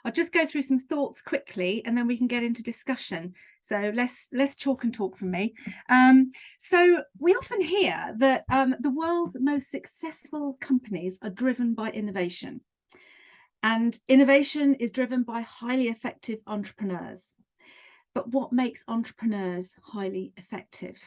I'll just go through some thoughts quickly and then we can get into discussion. So less chalk and talk from me. So we often hear that the world's most successful companies are driven by innovation. And innovation is driven by highly effective entrepreneurs. But what makes entrepreneurs highly effective?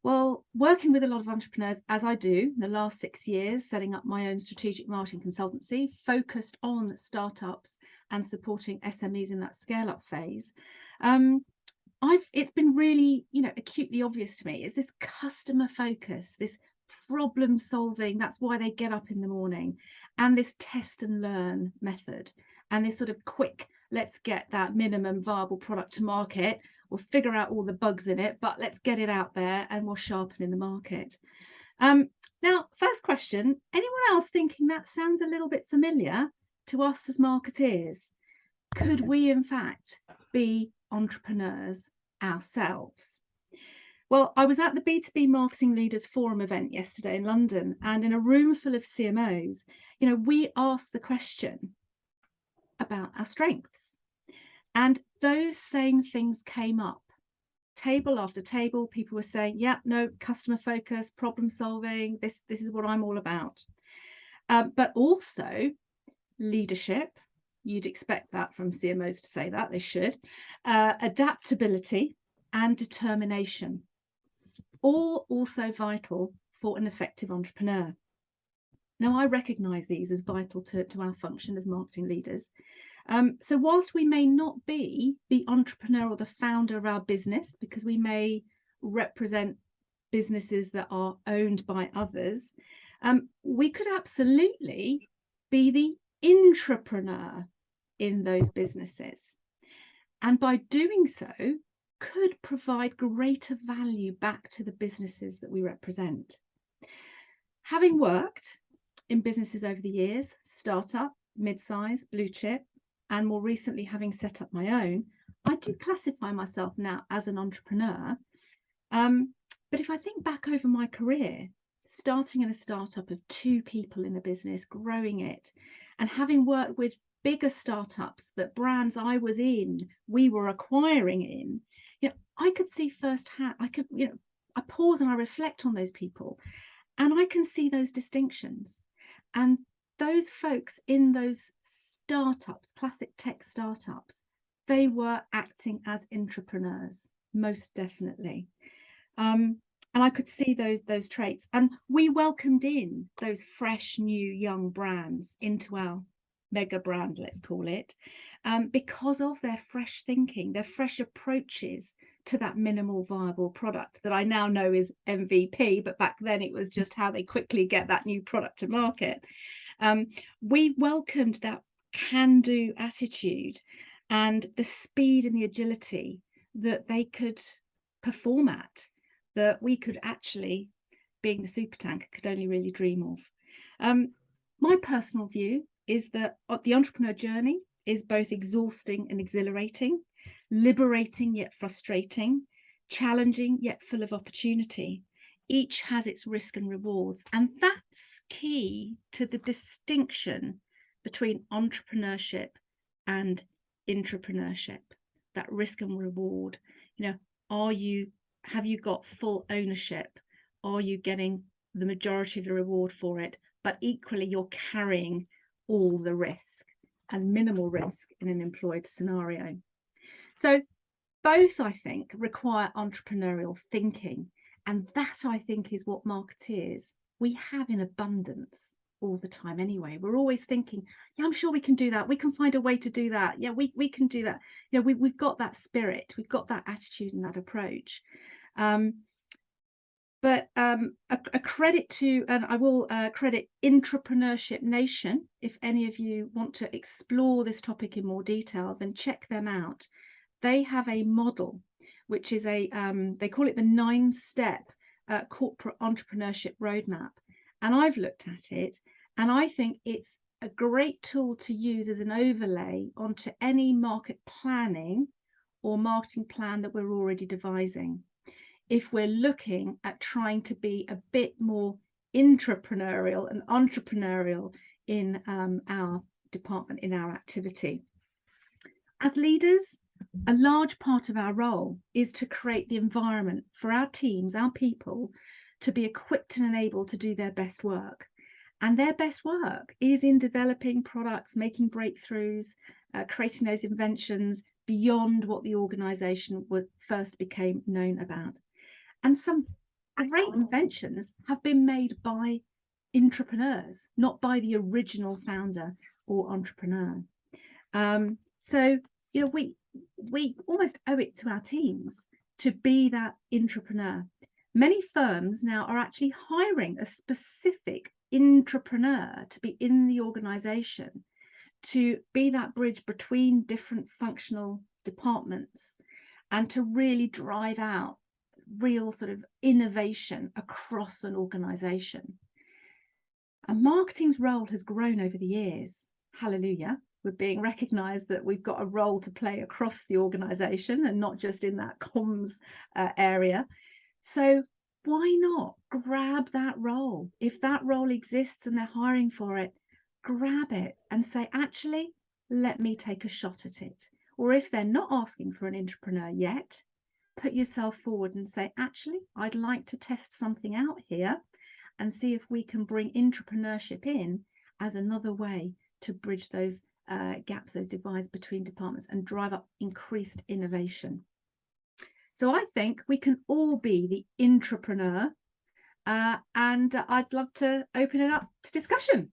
Well, working with a lot of entrepreneurs, as I do in the last 6 years, setting up my own strategic marketing consultancy focused on startups and supporting SMEs in that scale-up phase, it's been really, acutely obvious to me is this customer focus, this problem solving. That's why they get up in the morning, and this test and learn method, and this sort of quick, let's get that minimum viable product to market. We'll figure out all the bugs in it, but let's get it out there and we'll sharpen in the market. Now, first question, anyone else thinking that sounds a little bit familiar to us as marketeers? Could we, in fact, be entrepreneurs ourselves? Well, I was at the B2B Marketing Leaders Forum event yesterday in London, and in a room full of CMOs, we asked the question about our strengths. And those same things came up. Table after table, people were saying, yeah, no, customer focus, problem solving, this is what I'm all about. But also leadership, you'd expect that from CMOs to say that, they should. Adaptability and determination, all also vital for an effective entrepreneur. Now, I recognise these as vital to our function as marketing leaders. So whilst we may not be the entrepreneur or the founder of our business, because we may represent businesses that are owned by others, we could absolutely be the intrapreneur in those businesses. And by doing so, could provide greater value back to the businesses that we represent. Having worked in businesses over the years, startup, mid-size, blue chip, and more recently having set up my own, I do classify myself now as an entrepreneur. But if I think back over my career, starting in a startup of 2 people in a business, growing it, and having worked with bigger startups that brands I was in, we were acquiring in, I could see firsthand, I pause and I reflect on those people, and I can see those distinctions. And those folks in those startups, classic tech startups, they were acting as intrapreneurs, most definitely. And I could see those traits. And we welcomed in those fresh, new, young brands into our mega brand, let's call it, because of their fresh thinking, their fresh approaches to that minimal viable product that I now know is MVP, but back then it was just how they quickly get that new product to market. We welcomed that can-do attitude and the speed and the agility that they could perform at, that we could actually, being the super tanker, could only really dream of. My personal view is that the entrepreneur journey is both exhausting and exhilarating, liberating yet frustrating, challenging yet full of opportunity. Each has its risk and rewards, and that's key to the distinction between entrepreneurship and intrapreneurship, that risk and reward. Have you got full ownership? Are you getting the majority of the reward for it? But equally, you're carrying all the risk and minimal risk in an employed scenario. So both, I think, require entrepreneurial thinking. And that, I think, is what marketeers we have in abundance all the time anyway. We're always thinking, yeah, I'm sure we can do that. We can find a way to do that. Yeah, we can do that. We've got that spirit. We've got that attitude and that approach. But a credit to, and I will credit Intrapreneurship Nation. If any of you want to explore this topic in more detail, then check them out. They have a model, which is they call it the 9-step corporate entrepreneurship roadmap. And I've looked at it, and I think it's a great tool to use as an overlay onto any market planning or marketing plan that we're already devising, if we're looking at trying to be a bit more intrapreneurial and entrepreneurial in our department, in our activity. As leaders, a large part of our role is to create the environment for our teams, our people, to be equipped and enabled to do their best work. And their best work is in developing products, making breakthroughs, creating those inventions beyond what the organization first became known about. And some great inventions have been made by intrapreneurs, not by the original founder or entrepreneur. So, you know, we almost owe it to our teams to be that intrapreneur. Many firms now are actually hiring a specific intrapreneur to be in the organization, to be that bridge between different functional departments and to really drive out real sort of innovation across an organization. And marketing's role has grown over the years. Hallelujah. We're being recognized that we've got a role to play across the organization and not just in that comms area. So why not grab that role? If that role exists and they're hiring for it, grab it and say, actually, let me take a shot at it. Or if they're not asking for an entrepreneur yet, put yourself forward and say, actually, I'd like to test something out here and see if we can bring intrapreneurship in as another way to bridge those gaps, those divides between departments and drive up increased innovation. So I think we can all be the intrapreneur, and I'd love to open it up to discussion.